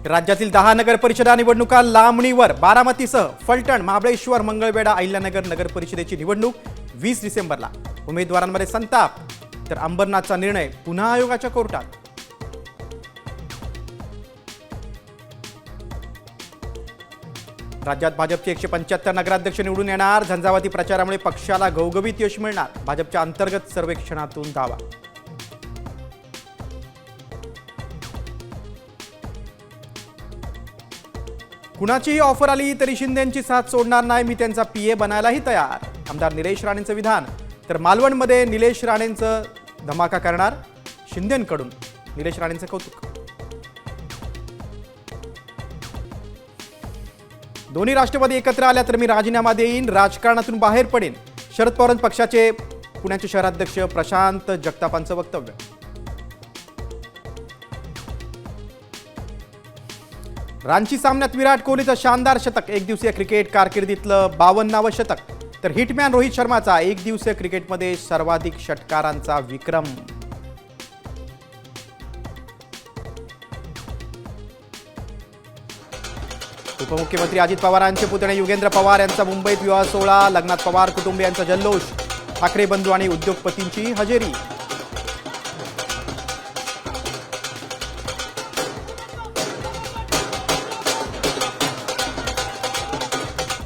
राज्यातील 10 नगर परिषदा निवडणुका लांबणीवर। बारामतीसह फलटण, महाबळेश्वर, मंगळवेढा, अहिल्यानगर नगर परिषदेची निवडणूक 20 डिसेंबरला। उमेदवारांमध्ये संताप, तर अंबरनाथचा निर्णय पुन्हा आयोगाच्या कोर्टात। राज्यात भाजपचे 175 नगराध्यक्ष निवडून येणार। झंझावाती प्रचारामुळे पक्षाला घवघवीत यश मिळणार। भाजपच्या अंतर्गत सर्वेक्षणातून दावा। कुणाचीही ऑफर आली तरी शिंदेंची साथ सोडणार नाही, मी त्यांचा पीए बनायलाही तयार। आमदार निलेश राणेंचं विधान। तर मालवणमध्ये निलेश राणेंचं धमाका करणार। शिंदेंकडून निलेश राणेंचं कौतुक। दोन्ही राष्ट्रवादी एकत्र आल्या तर मी राजीनामा देईन, राजकारणातून बाहेर पडेन। शरद पवार पक्षाचे पुण्याचे शहराध्यक्ष प्रशांत जगतापांचं वक्तव्य। रांची सामन्यात विराट कोहलीचं शानदार शतक। एक दिवसीय क्रिकेट कारकिर्दीतलं 52वे शतक। तर हिटमॅन रोहित शर्माचा एक दिवसीय क्रिकेटमध्ये सर्वाधिक षटकारांचा विक्रम। उपमुख्यमंत्री अजित पवारांचे पुतणे युगेंद्र पवार यांचा मुंबईत विवाह सोहळा। लग्नात पवार कुटुंबियांचा जल्लोष। ठाकरे बंधू आणि उद्योगपतींची हजेरी।